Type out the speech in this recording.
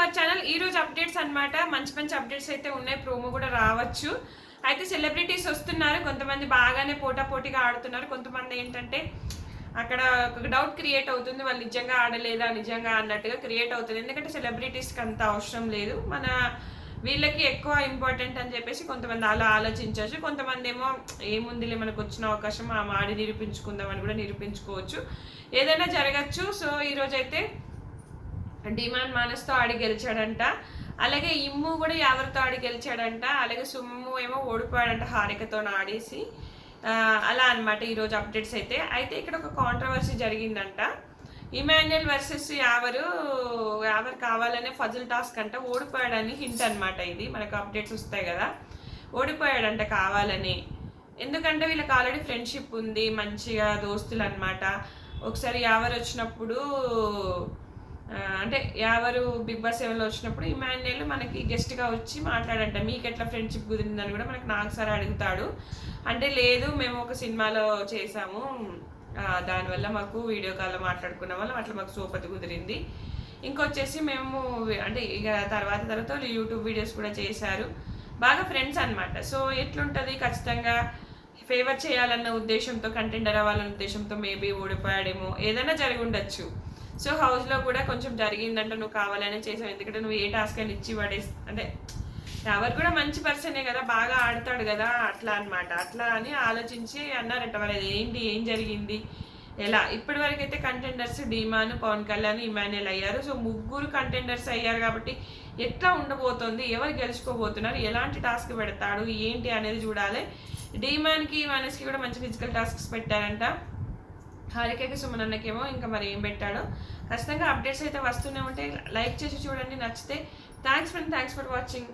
Our channel. ఈ రోజు updates అన్నమాట. మంచి మంచి అప్డేట్స్ అయితే ఉన్నాయి. ప్రోమో కూడా రావచ్చు. అయితే సెలబ్రిటీస్ వస్తున్నారు. కొంతమంది బాగానే పోటాపోటీగా ఆడుతున్నారు. కొంతమంది ఏంటంటే అక్కడ ఒక డౌట్ క్రియేట్ అవుతుంది. వాళ్ళు నిజంగా ఆడలేదా నిజంగా అన్నట్టుగా క్రియేట్ అవుతుంది. ఎందుకంటే సెలబ్రిటీస్కి అంత అవసరం లేదు. మన వీళ్ళకి ఎక్కువ ఇంపార్టెంట్ అని చెప్పేసి కొంతమంది అలా ఆలోచించవచ్చు. కొంతమంది ఏమో ఏముందిలే మనకు వచ్చిన అవకాశం ఆ ఆడి నిరూపించుకుందాం అని కూడా నిరూపించుకోవచ్చు. ఏదైనా జరగచ్చు. సో ఈరోజైతే డిమాండ్ మానస్తో ఆడి గెలిచాడంట. అలాగే ఇమ్ము కూడా యావరితో ఆడి గెలిచాడంట. అలాగే సుమ్ము ఏమో ఓడిపోయాడంట హారికతో ఆడేసి. అలా అనమాట ఈరోజు అప్డేట్స్ అయితే ఇక్కడ ఒక కాంట్రవర్సీ జరిగిందంట. ఇమాన్యుయల్ వర్సెస్ యావర్ కావాలనే ఫజల్ టాస్క్ అంట ఓడిపోయాడని హింట్ అనమాట. ఇది మనకు అప్డేట్స్ వస్తాయి కదా. ఓడిపోయాడంట కావాలని. ఎందుకంటే వీళ్ళకి ఆల్రెడీ ఫ్రెండ్షిప్ ఉంది, మంచిగా దోస్తులు అనమాట. ఒకసారి యావర్ వచ్చినప్పుడు అంటే యావరు బిగ్ బాస్ 7లో వచ్చినప్పుడు ఇమాన్యుయల్ మనకి గెస్ట్గా వచ్చి మాట్లాడంట, మీకు ఎట్లా ఫ్రెండ్షిప్ కుదిరిందని కూడా మనకు నాకు సార్ అడుగుతాడు. అంటే లేదు మేము ఒక సినిమాలో చేసాము, దానివల్ల మాకు వీడియో కాల్లో మాట్లాడుకున్న వల్ల అట్లా మాకు సోపతి కుదిరింది. ఇంకొచ్చేసి మేము అంటే ఇక తర్వాత యూట్యూబ్ వీడియోస్ కూడా చేశారు, బాగా ఫ్రెండ్స్ అనమాట. సో ఎట్లుంటుంది, ఖచ్చితంగా ఫేవర్ చేయాలన్న ఉద్దేశంతో, కంటెండర్ అవ్వాలన్న ఉద్దేశంతో మేబీ ఓడిపోయాడేమో, ఏదైనా జరిగి ఉండొచ్చు. సో హౌస్లో కూడా కొంచెం జరిగిందంటే నువ్వు కావాలనే చేసావు, ఎందుకంటే నువ్వు ఏ టాస్క్ అని ఇచ్చి అంటే ఎవరు కూడా మంచి పర్సనే కదా, బాగా ఆడతాడు కదా, అట్లా అనమాట. అట్లా అని ఆలోచించి అన్నారంట. మరి ఏంటి, ఏం జరిగింది, ఎలా. ఇప్పటి వరకు అయితే కంటెండర్స్ డిమాన్, పవన్ కళ్యాణ్, ఇమాన్యుయల్ అయ్యారు. సో ముగ్గురు కంటెండర్స్ అయ్యారు కాబట్టి ఎట్లా ఉండబోతోంది, ఎవరు గెలుచుకోబోతున్నారు, ఎలాంటి టాస్క్ పెడతాడు ఏంటి అనేది చూడాలి. డిమాన్కి మనస్కి కూడా మంచి ఫిజికల్ టాస్క్స్ పెట్టారంట. హారికకి సుమనన్నకేమో ఇంకా మరి ఏం పెట్టాడో. ఖచ్చితంగా అప్డేట్స్ అయితే వస్తూనే ఉంటాయి. లైక్ చేసి చూడండి నచ్చితే. Thanks for watching.